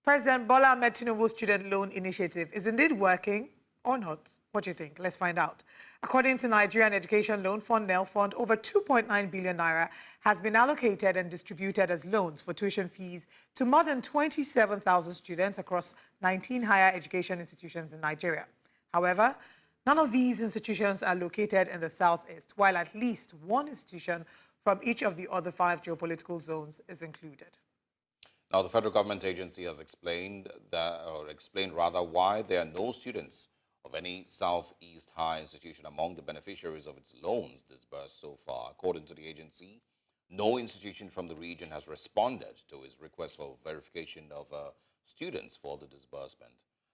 President Bola Ahmed Tinubu's student loan initiative is indeed working or not? What do you think? Let's find out. According to Nigerian Education Loan Fund, NELFUND, over 2.9 billion naira has been allocated and distributed as loans for tuition fees to more than 27,000 students across 19 higher education institutions in Nigeria. However, none of these institutions are located in the southeast, while at least one institution from each of the other 5 geopolitical zones is included. Now, the federal government agency has explained why there are no students of any Southeast higher institution among the beneficiaries of its loans disbursed so far. According to the agency, no institution from the region has responded to its request for verification of students for the disbursement.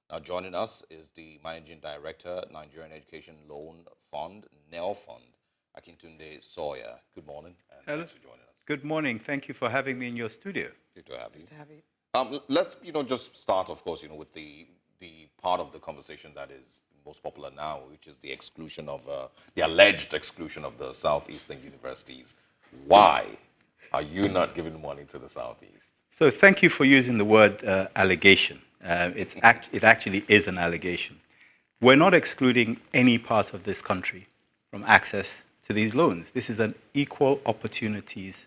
Now, joining us is the Managing Director, Nigerian Education Loan Fund, NELFUND, Akintunde Sawyer. Good morning, and thanks for joining us. Good morning. Thank you for having me in your studio. Good to have you. Let's, just start, of course, with the part of the conversation that is most popular now, which is the exclusion of, the alleged exclusion of the Southeastern universities. Why are you not giving money to the Southeast? So thank you for using the word allegation. It actually is an allegation. We're not excluding any part of this country from access to these loans. This is an equal opportunities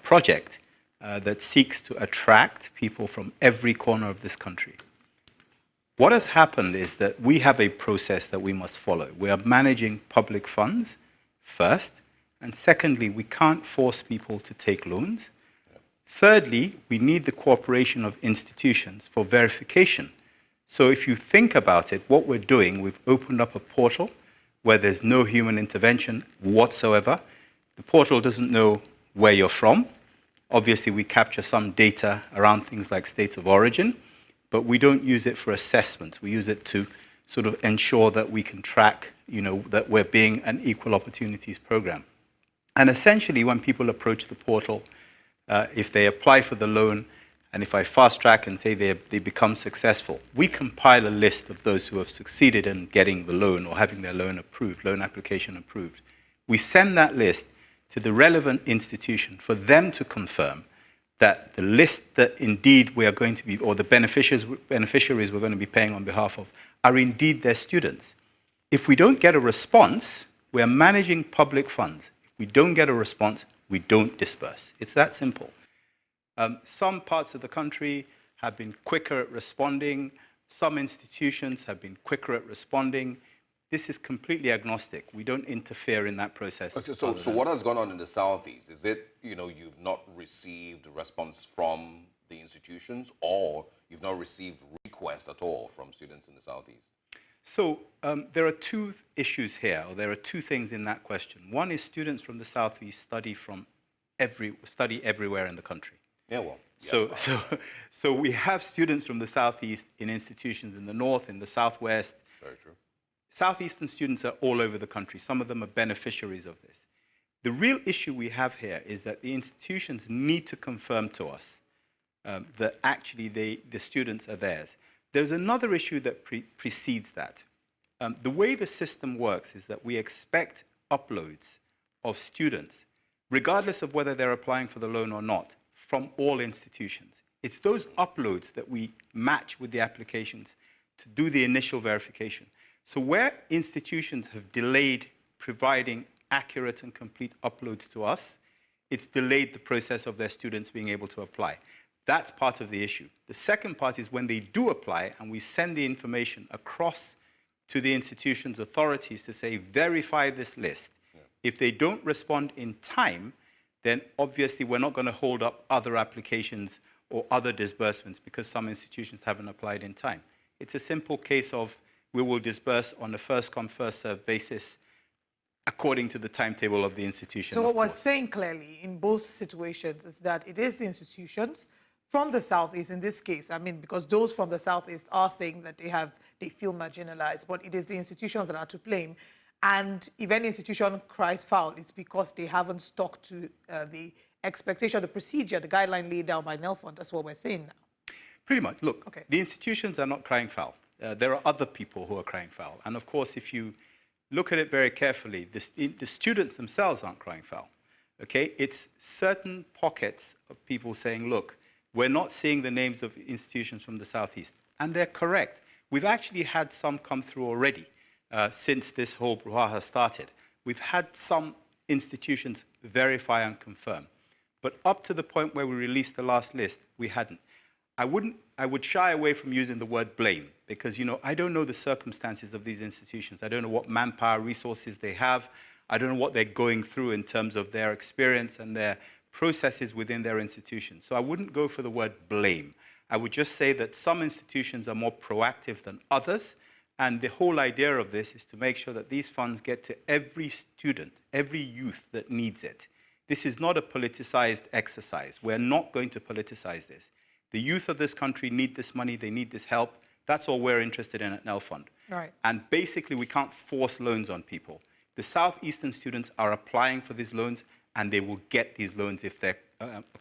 project that seeks to attract people from every corner of this country. What has happened is that we have a process that we must follow. We are managing public funds first, and secondly, we can't force people to take loans. Thirdly, we need the cooperation of institutions for verification. So if you think about it, what we're doing, we've opened up a portal where there's no human intervention whatsoever. The portal doesn't know where you're from. Obviously, we capture some data around things like states of origin, but we don't use it for assessment. We use it to sort of ensure that we can track, that we're being an equal opportunities program. And essentially, when people approach the portal, if they apply for the loan, and if I fast track and say they become successful, we compile a list of those who have succeeded in getting the loan or having their loan approved, loan application approved. We send that list to the relevant institution for them to confirm that the list that indeed we are going to be, or the beneficiaries we're going to be paying on behalf of, are indeed their students. If we don't get a response, we are managing public funds. If we don't get a response, we don't disperse. It's that simple. Some parts of the country have been quicker at responding. Some institutions have been quicker at responding. This is completely agnostic. We don't interfere in that process. Okay, so what has gone on in the Southeast? Is it, you've not received a response from the institutions, or you've not received requests at all from students in the Southeast? So there are 2 issues here, or there are 2 things in that question. One is students from the Southeast study everywhere in the country. Yeah, well. Yeah. So we have students from the Southeast in institutions in the North, in the Southwest. Very true. Southeastern students are all over the country. Some of them are beneficiaries of this. The real issue we have here is that the institutions need to confirm to us that actually the students are theirs. There's another issue that precedes that. The way the system works is that we expect uploads of students, regardless of whether they're applying for the loan or not, from all institutions. It's those uploads that we match with the applications to do the initial verification. So where institutions have delayed providing accurate and complete uploads to us, it's delayed the process of their students being able to apply. That's part of the issue. The second part is when they do apply and we send the information across to the institution's authorities to say, verify this list. Yeah. If they don't respond in time, then obviously we're not going to hold up other applications or other disbursements because some institutions haven't applied in time. It's a simple case of we will disburse on a first-come, first-served basis according to the timetable of the institution. So what we're saying clearly in both situations is that it is the institutions from the Southeast in this case, because those from the Southeast are saying that they feel marginalized, but it is the institutions that are to blame. And if any institution cries foul, it's because they haven't stuck to the expectation, the procedure, the guideline laid down by NELFUND. That's what we're saying now. Pretty much. Look, okay. The institutions are not crying foul. There are other people who are crying foul. And of course, if you look at it very carefully, the students themselves aren't crying foul. Okay? It's certain pockets of people saying, look, we're not seeing the names of institutions from the Southeast. And they're correct. We've actually had some come through already since this whole brouhaha started. We've had some institutions verify and confirm. But up to the point where we released the last list, we hadn't. I would shy away from using the word blame because, I don't know the circumstances of these institutions. I don't know what manpower resources they have. I don't know what they're going through in terms of their experience and their processes within their institutions. So I wouldn't go for the word blame. I would just say that some institutions are more proactive than others. And the whole idea of this is to make sure that these funds get to every student, every youth that needs it. This is not a politicized exercise. We're not going to politicize this. The youth of this country need this money. They need this help. That's all we're interested in at NELFUND. Right. And basically, we can't force loans on people. The Southeastern students are applying for these loans, and they will get these loans if they're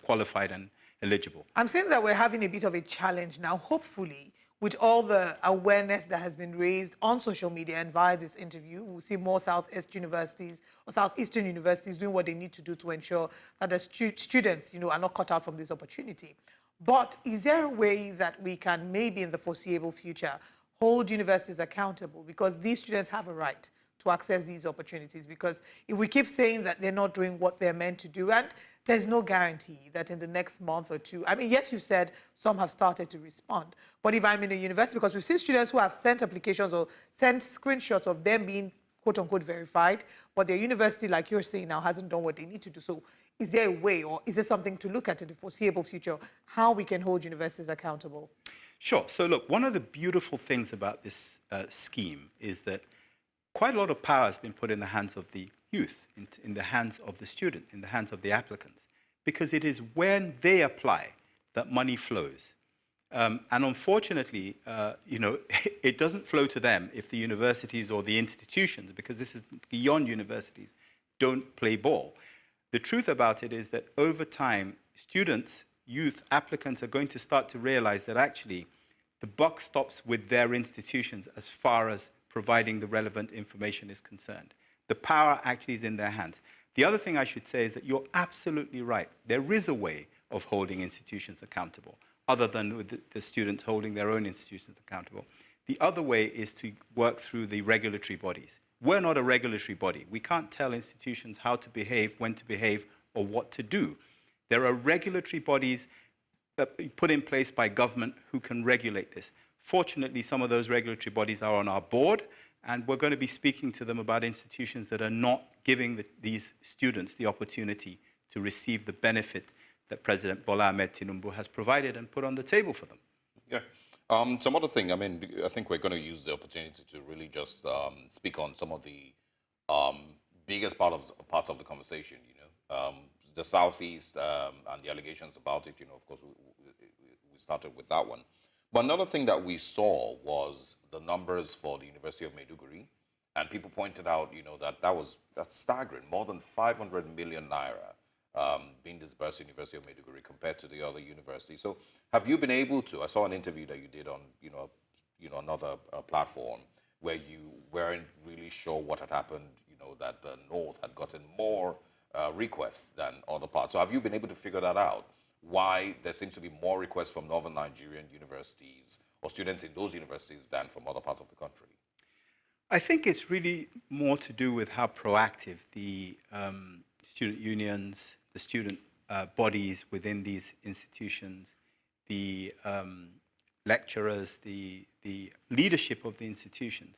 qualified and eligible. I'm saying that we're having a bit of a challenge now, hopefully, with all the awareness that has been raised on social media and via this interview. We'll see more Southeast universities or Southeastern universities doing what they need to do to ensure that the students, are not cut out from this opportunity. But is there a way that we can maybe in the foreseeable future hold universities accountable? Because these students have a right to access these opportunities. Because if we keep saying that they're not doing what they're meant to do, and there's no guarantee that in the next month or two, yes, you said some have started to respond. But if I'm in a university, because we've seen students who have sent applications or sent screenshots of them being quote unquote verified, but their university, like you're saying now, hasn't done what they need to do. So is there a way, or is there something to look at in the foreseeable future, how we can hold universities accountable? Sure. So look, one of the beautiful things about this scheme is that quite a lot of power has been put in the hands of the youth, in the hands of the student, in the hands of the applicants, because it is when they apply that money flows. And unfortunately, it doesn't flow to them if the universities or the institutions, because this is beyond universities, don't play ball. The truth about it is that over time, students, youth, applicants are going to start to realize that actually the buck stops with their institutions as far as providing the relevant information is concerned. The power actually is in their hands. The other thing I should say is that you're absolutely right. There is a way of holding institutions accountable, other than with the students holding their own institutions accountable. The other way is to work through the regulatory bodies. We're not a regulatory body. We can't tell institutions how to behave, when to behave, or what to do. There are regulatory bodies that put in place by government who can regulate this. Fortunately, some of those regulatory bodies are on our board, and we're going to be speaking to them about institutions that are not giving these students the opportunity to receive the benefit that President Bola Ahmed Tinubu has provided and put on the table for them. Yeah. Some other thing, I think we're going to use the opportunity to really just speak on some of the biggest parts of the conversation, the Southeast and the allegations about it, of course, we started with that one. But another thing that we saw was the numbers for the University of Maiduguri, and people pointed out, that's staggering, more than 500 million naira being disbursed to the University of Maiduguri compared to the other universities. So have you been able to, I saw an interview that you did on, another platform where you weren't really sure what had happened, that the North had gotten more requests than other parts. So have you been able to figure that out? Why there seems to be more requests from Northern Nigerian universities or students in those universities than from other parts of the country? I think it's really more to do with how proactive the student unions, the student bodies within these institutions, the lecturers, the leadership of the institutions,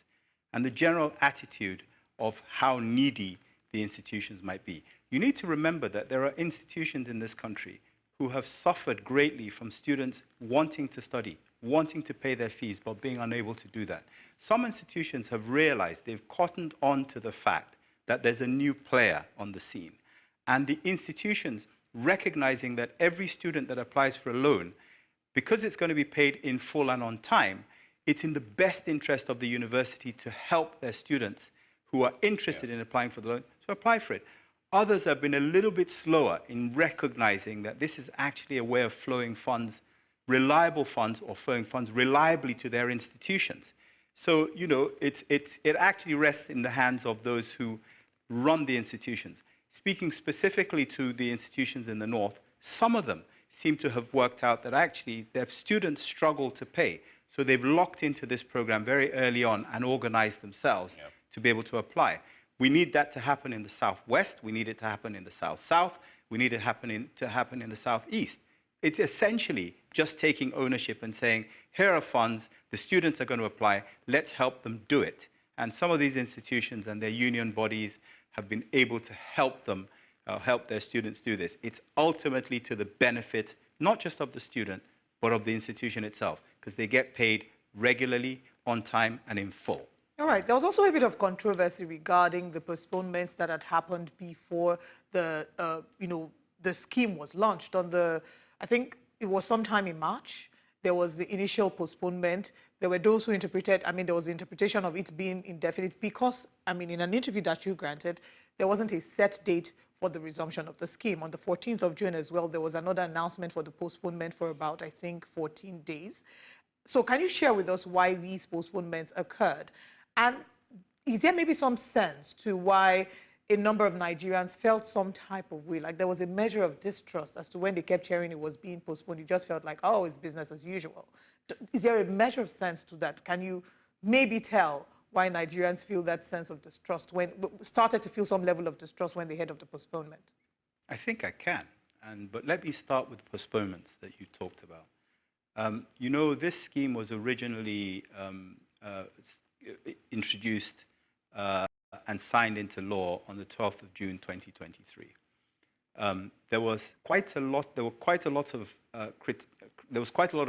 and the general attitude of how needy the institutions might be. You need to remember that there are institutions in this country who have suffered greatly from students wanting to study, wanting to pay their fees, but being unable to do that. Some institutions have realized, they've cottoned on to the fact that there's a new player on the scene. And the institutions, recognizing that every student that applies for a loan, because it's going to be paid in full and on time, it's in the best interest of the university to help their students who are interested in applying for the loan to apply for it. Others have been a little bit slower in recognizing that this is actually a way of flowing funds, reliable funds, or flowing funds reliably to their institutions. So, it actually rests in the hands of those who run the institutions. Speaking specifically to the institutions in the North, some of them, seem to have worked out that actually their students struggle to pay. So they've locked into this program very early on and organized themselves to be able to apply. We need that to happen in the Southwest. We need it to happen in the South-South. We need it to happen in the Southeast. It's essentially just taking ownership and saying, here are funds, the students are going to apply, let's help them do it. And some of these institutions and their union bodies have been able to help them, help their students do this. It's ultimately to the benefit, not just of the student, but of the institution itself, because they get paid regularly, on time, and in full. All right. There was also a bit of controversy regarding the postponements that had happened before the, the scheme was launched. I think it was sometime in March. There was the initial postponement. There were those who interpreted, there was the interpretation of it being indefinite because, in an interview that you granted, there wasn't a set date for the resumption of the scheme. On the 14th of June as well, there was another announcement for the postponement for about, I think, 14 days. So can you share with us why these postponements occurred? And is there maybe some sense to why a number of Nigerians felt some type of way? Like there was a measure of distrust as to when they kept hearing it was being postponed. It just felt like, oh, it's business as usual. Is there a measure of sense to that? Can you maybe tell why Nigerians feel that sense of distrust, started to feel some level of distrust when they heard of the postponement? I think I can. But let me start with the postponements that you talked about. This scheme was originally introduced and signed into law on the 12th of June 2023. There was quite a lot of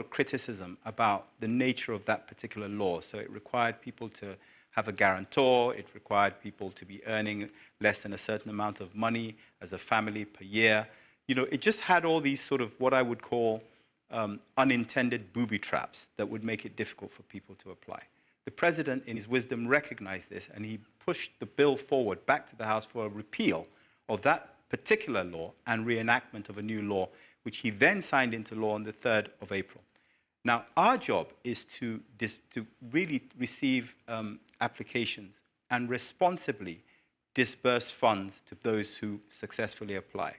criticism about the nature of that particular law. So it required people to have a guarantor. It required people to be earning less than a certain amount of money as a family per year. It just had all these sort of what I would call unintended booby traps that would make it difficult for people to apply. The president, in his wisdom, recognized this, and he pushed the bill forward back to the House for a repeal of that particular law and reenactment of a new law, which he then signed into law on the 3rd of April. Now, our job is to really receive applications and responsibly disburse funds to those who successfully apply.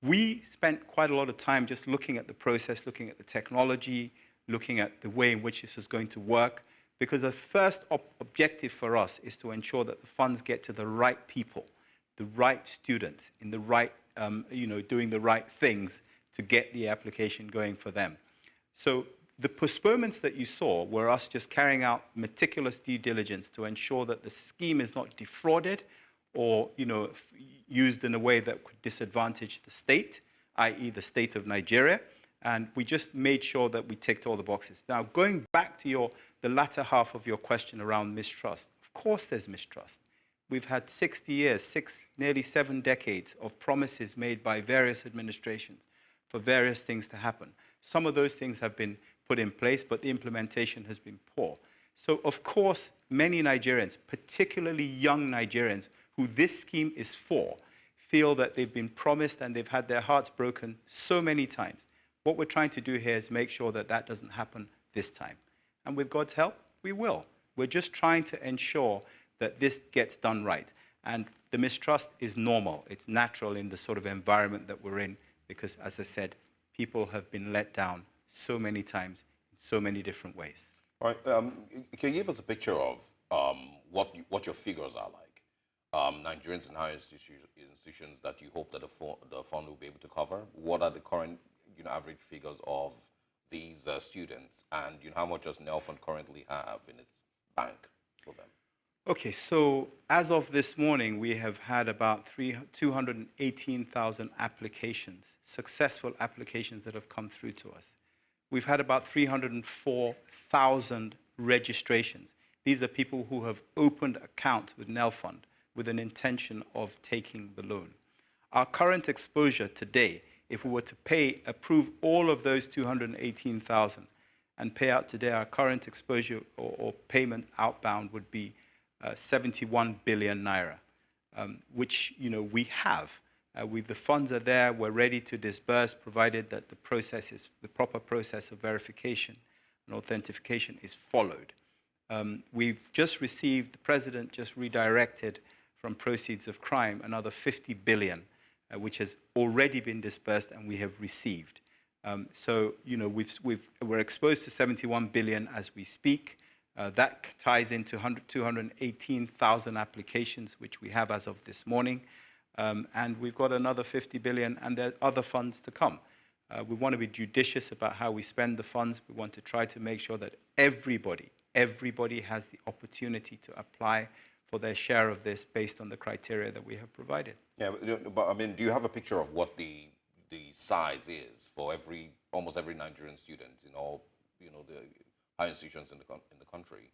We spent quite a lot of time just looking at the process, looking at the technology, looking at the way in which this was going to work, because the first objective for us is to ensure that the funds get to the right people, the right students, in the right, doing the right things to get the application going for them. So the postponements that you saw were us just carrying out meticulous due diligence to ensure that the scheme is not defrauded or, used in a way that could disadvantage the state, i.e. the state of Nigeria. And we just made sure that we ticked all the boxes. Now, going back to the latter half of your question around mistrust, of course there's mistrust. We've had 60 years, nearly 7 decades of promises made by various administrations for various things to happen. Some of those things have been put in place, but the implementation has been poor. So, of course, many Nigerians, particularly young Nigerians, who this scheme is for, feel that they've been promised and they've had their hearts broken so many times. What we're trying to do here is make sure that that doesn't happen this time. And with God's help, we will. We're just trying to ensure that this gets done right. And the mistrust is normal. It's natural in the sort of environment that we're in because, as I said, people have been let down so many times in so many different ways. All right. Can you give us a picture of what your figures are like? Nigerians and higher institutions that you hope that the fund will be able to cover? What are the current average figures of these students, and how much does NELFUND currently have in its bank for them? Okay, so as of this morning, we have had about 218,000 applications, successful applications that have come through to us. We've had about 304,000 registrations. These are people who have opened accounts with NELFUND with an intention of taking the loan. Our current exposure today, if we were to approve all of those 218,000 and pay out today, our current exposure or payment outbound would be 71 billion naira, which we have. The funds are there. We're ready to disburse, provided that the proper process of verification and authentication is followed. We've just received, the president just redirected from proceeds of crime another 50 billion which has already been dispersed and we have received. So, you know, we're exposed to 71 billion as we speak. That ties into 218,000 applications, which we have as of this morning. And we've got another 50 billion, and there are other funds to come. We want to be judicious about how we spend the funds. We want to try to make sure that everybody has the opportunity to apply for their share of this based on the criteria that we have provided. Yeah, but I mean, do you have a picture of what the size is for almost every Nigerian student in all, you know, the higher institutions in the country?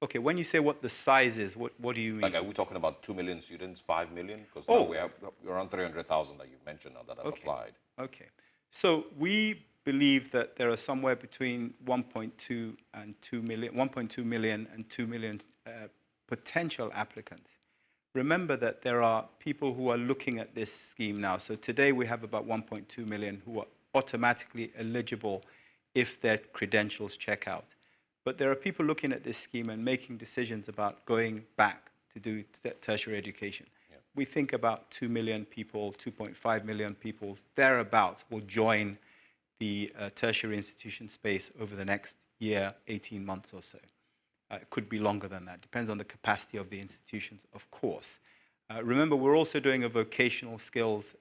Okay, when you say what the size is, what do you mean? Like, are we talking about 2 million students, 5 million? Because now we have around 300,000 that you've mentioned now that have applied. Okay. So we believe that there are somewhere between 1.2 and 2 million, 1.2 million and 2 million potential applicants. Remember that there are people who are looking at this scheme now. So today we have about 1.2 million who are automatically eligible if their credentials check out. But there are people looking at this scheme and making decisions about going back to do tertiary education. Yeah. We think about 2 million people, 2.5 million people, thereabouts, will join the tertiary institution space over the next year, 18 months or so. It could be longer than that. Depends on the capacity of the institutions, of course. Remember, we're also doing a vocational skills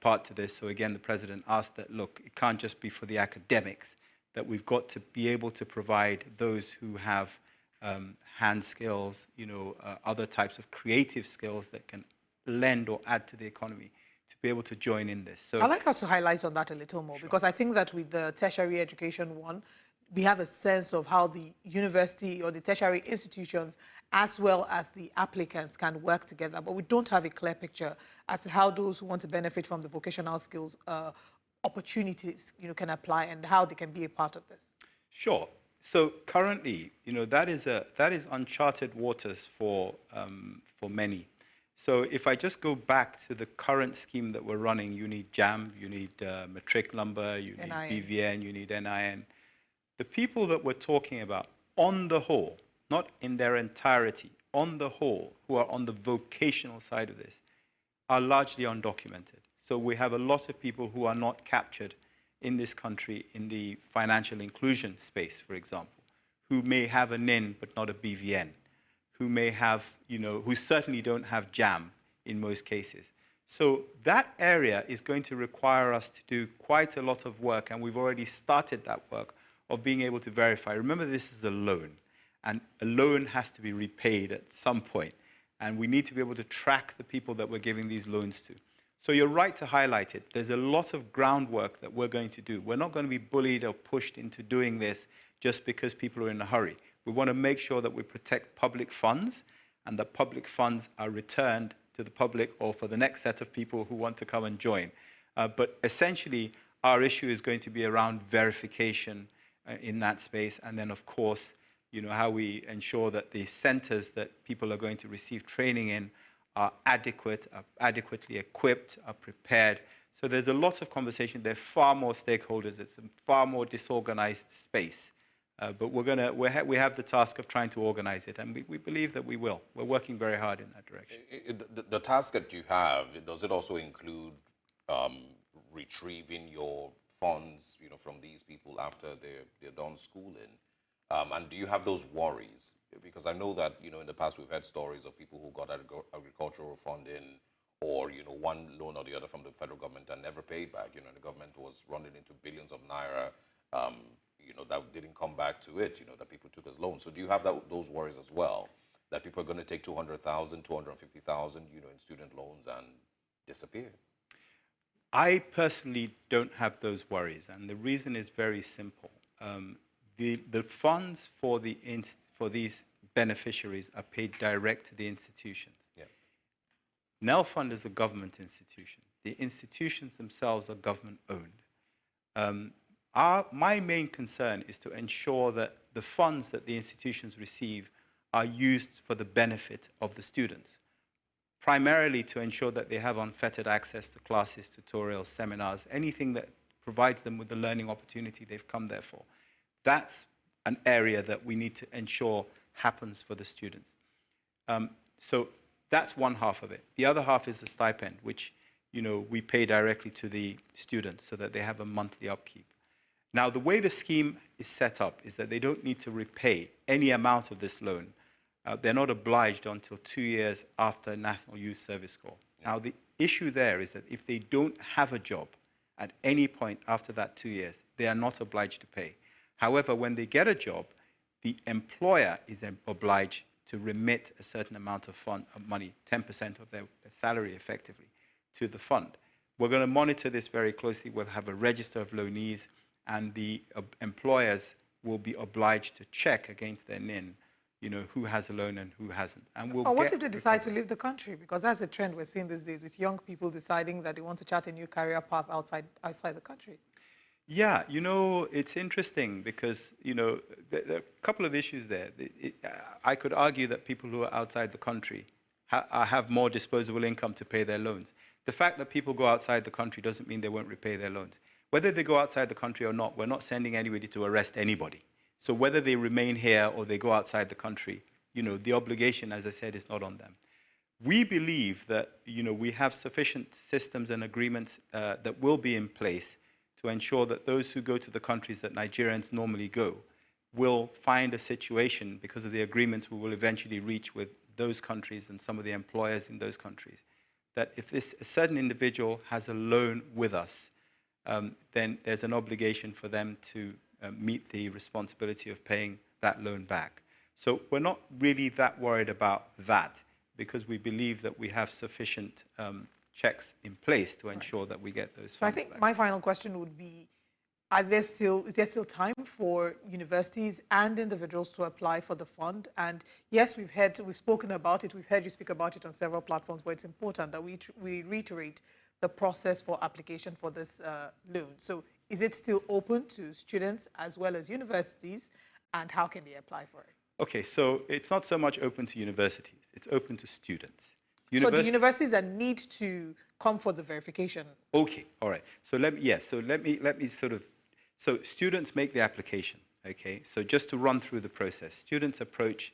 part to this. So again, the president asked that, look, it can't just be for the academics, that we've got to be able to provide those who have hand skills, you know, other types of creative skills that can lend or add to the economy to be able to join in this. So I'd like us to highlight on that a little more, because I think that with the tertiary education one, we have a sense of how the university or the tertiary institutions as well as the applicants can work together, but we don't have a clear picture as to how those who want to benefit from the vocational skills opportunities, you know, can apply and how they can be a part of this. Sure. So currently, you know, that is uncharted waters for many. So if I just go back to the current scheme that we're running, you need JAM, you need matric number, you need BVN, you need NIN. The people that we're talking about, on the whole, not in their entirety, on the whole, who are on the vocational side of this, are largely undocumented. So we have a lot of people who are not captured in this country in the financial inclusion space, for example, who may have a NIN but not a BVN, who may have, you know, who certainly don't have JAM in most cases. So that area is going to require us to do quite a lot of work, and we've already started that work of being able to verify. Remember, this is a loan, and a loan has to be repaid at some point, and we need to be able to track the people that we're giving these loans to. So you're right to highlight it. There's a lot of groundwork that we're going to do. We're not going to be bullied or pushed into doing this just because people are in a hurry. We want to make sure that we protect public funds and that public funds are returned to the public or for the next set of people who want to come and join. But essentially, our issue is going to be around verification in that space, and then, of course, you know, how we ensure that the centers that people are going to receive training in are adequate, are adequately equipped, are prepared. So there's a lot of conversation. There are far more stakeholders. It's a far more disorganized space. But we have the task of trying to organize it, and we believe that we will. We're working very hard in that direction. The task that you have, does it also include retrieving your funds, you know, from these people after they're done schooling? And do you have those worries? Because I know that, you know, in the past we've had stories of people who got agricultural funding or, you know, one loan or the other from the federal government and never paid back. You know, the government was running into billions of naira, you know, that didn't come back to it, you know, that people took as loans. So do you have those worries as well, that people are going to take 200,000, 250,000, you know, in student loans and disappear? I personally don't have those worries, and the reason is very simple. The funds for these beneficiaries are paid direct to the institutions. Yeah. NELFUND is a government institution. The institutions themselves are government-owned. My main concern is to ensure that the funds that the institutions receive are used for the benefit of the students, primarily to ensure that they have unfettered access to classes, tutorials, seminars, anything that provides them with the learning opportunity they've come there for. That's an area that we need to ensure happens for the students. So that's one half of it. The other half is the stipend, which we pay directly to the students so that they have a monthly upkeep. Now, the way the scheme is set up is that they don't need to repay any amount of this loan. They're not obliged until 2 years after National Youth Service Corps. Now, the issue there is that if they don't have a job at any point after that 2 years, they are not obliged to pay. However, when they get a job, the employer is obliged to remit a certain amount of money, 10% of their salary effectively, to the fund. We're going to monitor this very closely. We'll have a register of loanees, and the employers will be obliged to check against their NIN, who has a loan and who hasn't. And we'll what if they decide to leave the country? Because that's a trend we're seeing these days with young people deciding that they want to chart a new career path outside the country. Yeah, it's interesting because, there are a couple of issues there. I could argue that people who are outside the country have more disposable income to pay their loans. The fact that people go outside the country doesn't mean they won't repay their loans. Whether they go outside the country or not, we're not sending anybody to arrest anybody. So whether they remain here or they go outside the country, the obligation, as I said, is not on them. We believe that, we have sufficient systems and agreements that will be in place to ensure that those who go to the countries that Nigerians normally go will find a situation, because of the agreements we will eventually reach with those countries and some of the employers in those countries, that if a certain individual has a loan with us, then there's an obligation for them to meet the responsibility of paying that loan back. So we're not really that worried about that, because we believe that we have sufficient checks in place to ensure that we get those funds So I think back. my final question would be, is there still time for universities and individuals to apply for the fund? And yes, we've spoken about it, we've heard you speak about it on several platforms, but it's important that we reiterate the process for application for this loan. So is it still open to students as well as universities, and how can they apply for it? Okay, so it's not so much open to universities, it's open to students. So the universities that need to come for the verification. Okay, all right. So let me so students make the application, okay? So just to run through the process, students approach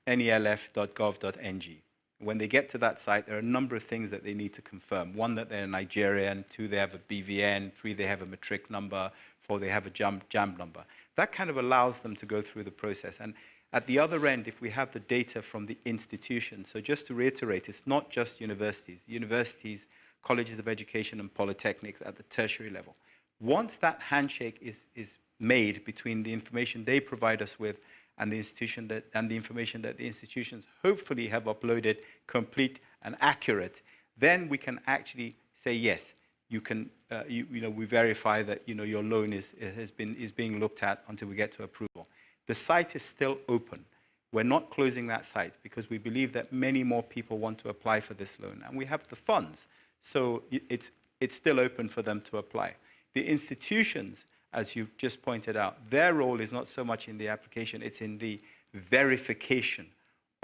nelf.gov.ng. When they get to that site, there are a number of things that they need to confirm. One, that they're Nigerian. 2, they have a BVN. 3, they have a matric number. 4, they have a JAMB number. That kind of allows them to go through the process. And at the other end, if we have the data from the institution, so just to reiterate, it's not just universities, colleges of education and polytechnics at the tertiary level. Once that handshake is made between the information they provide us with and the information that the institutions hopefully have uploaded complete and accurate, then we can actually say, yes, you can, we verify that, your loan is being looked at until we get to approval. The site is still open. We're not closing that site because we believe that many more people want to apply for this loan, and we have the funds. So it's still open for them to apply. The institutions, as you just pointed out, their role is not so much in the application, it's in the verification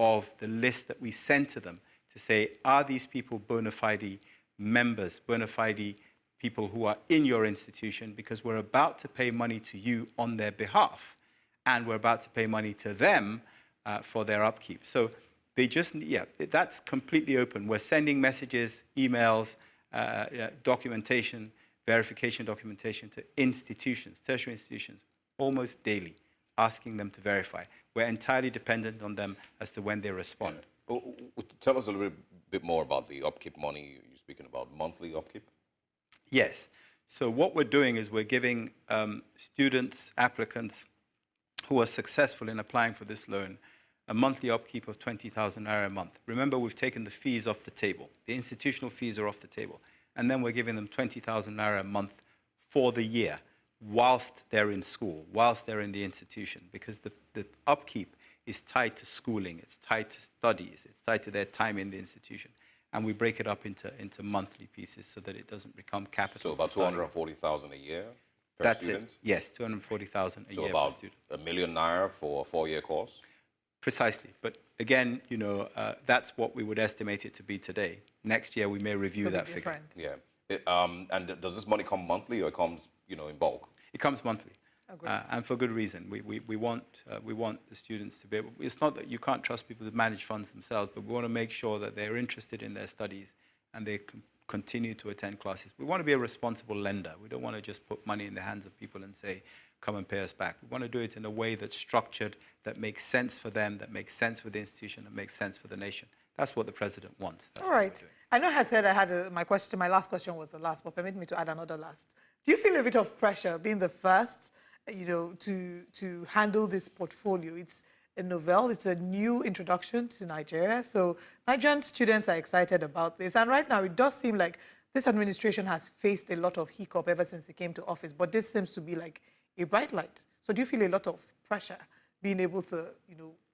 of the list that we send to them to say, are these people bona fide members, bona fide people who are in your institution, because we're about to pay money to you on their behalf, and we're about to pay money to them for their upkeep. So they just, that's completely open. We're sending messages, emails, documentation, verification documentation to institutions, tertiary institutions, almost daily, asking them to verify. We're entirely dependent on them as to when they respond. Yeah. Tell us a little bit more about the upkeep money. You're speaking about monthly upkeep? Yes. So what we're doing is we're giving students, applicants who are successful in applying for this loan a monthly upkeep of 20,000 naira a month. Remember, we've taken the fees off the table. The institutional fees are off the table. And then we're giving them 20,000 naira a month for the year whilst they're in school, whilst they're in the institution, because the upkeep is tied to schooling, it's tied to studies, it's tied to their time in the institution. And we break it up into monthly pieces so that it doesn't become capital. So about 240,000 a year per That's student? It. Yes, 240,000 a year per student. So about R1 million for a 4-year course? Precisely. But again, that's what we would estimate it to be today. Next year, we may review that figure. Yeah. And does this money come monthly, or it comes, in bulk? It comes monthly. And for good reason. We want the students to be able. It's not that you can't trust people to manage funds themselves, but we want to make sure that they're interested in their studies and they continue to attend classes. We want to be a responsible lender. We don't want to just put money in the hands of people and say, come and pay us back. We want to do it in a way that's structured, that makes sense for them, that makes sense for the institution, that makes sense for the nation. That's what the president wants. That's all right. I know I had said I had my last question was the last, but permit me to add another last. Do you feel a bit of pressure being the first, to handle this portfolio? It's a novel, it's a new introduction to Nigeria. So Nigerian students are excited about this. And right now it does seem like this administration has faced a lot of hiccup ever since it came to office, but this seems to be like a bright light. So do you feel a lot of pressure being able to,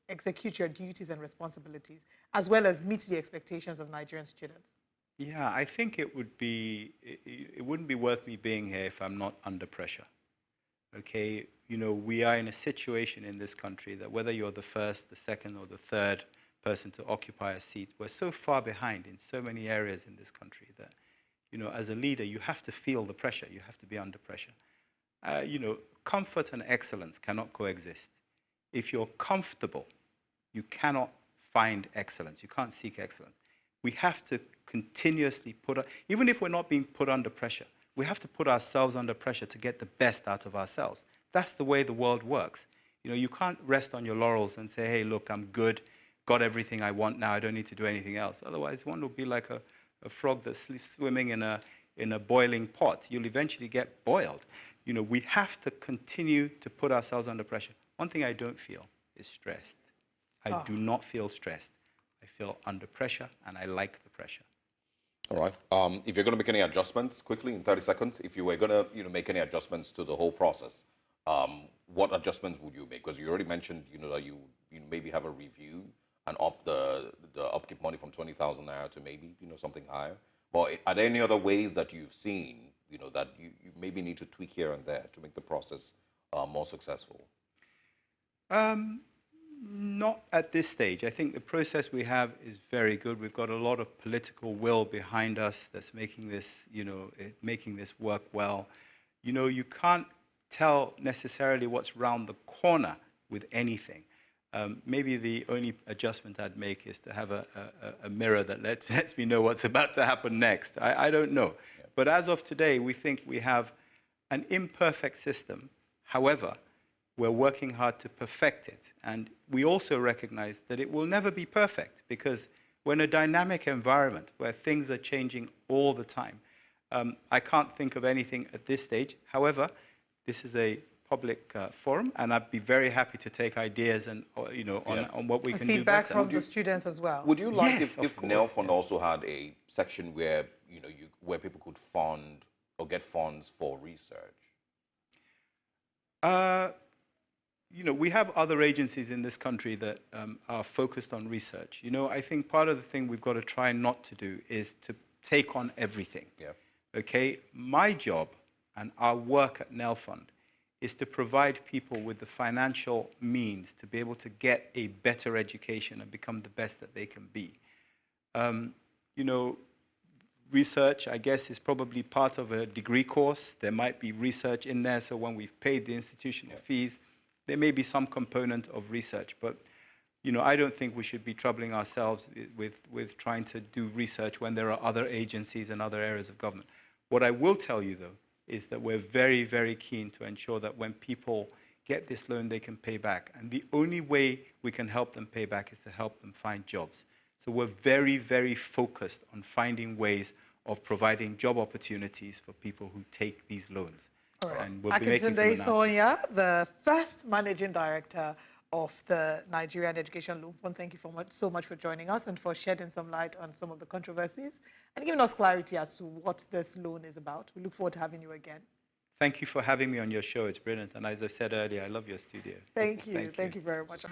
execute your duties and responsibilities, as well as meet the expectations of Nigerian students? Yeah, I think it wouldn't be worth me being here if I'm not under pressure. Okay, we are in a situation in this country that whether you're the first, the second, or the third person to occupy a seat, we're so far behind in so many areas in this country that, as a leader, you have to feel the pressure. You have to be under pressure. Comfort and excellence cannot coexist. If you're comfortable, you cannot find excellence. You can't seek excellence. We have to continuously even if we're not being put under pressure, we have to put ourselves under pressure to get the best out of ourselves. That's the way the world works. You can't rest on your laurels and say, hey, look, I'm good, got everything I want now, I don't need to do anything else. Otherwise, one will be like a frog that's swimming in a boiling pot. You'll eventually get boiled. We have to continue to put ourselves under pressure. One thing I don't feel is stressed. I do not feel stressed. I feel under pressure, and I like the pressure. All right. If you're going to make any adjustments quickly in 30 seconds, if you were going to make any adjustments to the whole process, what adjustments would you make? Because you already mentioned that you maybe have a review and up the upkeep money from 20,000 naira to maybe something higher. But are there any other ways that you've seen that you maybe need to tweak here and there to make the process more successful? Not at this stage. I think the process we have is very good. We've got a lot of political will behind us that's making this, making this work well. You can't tell necessarily what's round the corner with anything. Maybe the only adjustment I'd make is to have a mirror that lets me know what's about to happen next. I don't know. Yeah. But as of today, we think we have an imperfect system. However, we're working hard to perfect it. And we also recognize that it will never be perfect because we're in a dynamic environment where things are changing all the time. I can't think of anything at this stage. However, this is a public forum, and I'd be very happy to take ideas and on what we can do. Feedback from the students as well. Would you like if NELFUND also had a section where where people could fund or get funds for research? We have other agencies in this country that are focused on research. I think part of the thing we've got to try not to do is to take on everything. Yeah. Okay? My job and our work at NELFUND is to provide people with the financial means to be able to get a better education and become the best that they can be. Research, I guess, is probably part of a degree course. There might be research in there, so when we've paid the institutional fees, there may be some component of research, but I don't think we should be troubling ourselves with trying to do research when there are other agencies and other areas of government. What I will tell you, though, is that we're very, very keen to ensure that when people get this loan, they can pay back. And the only way we can help them pay back is to help them find jobs. So we're very, very focused on finding ways of providing job opportunities for people who take these loans. All right. And we'll be making some Akintunde Sawyer, the first Managing Director of the Nigerian Education Loan Fund. Thank you so much for joining us and for shedding some light on some of the controversies and giving us clarity as to what this loan is about. We look forward to having you again. Thank you for having me on your show. It's brilliant. And as I said earlier, I love your studio. Thank you. Thank you very much.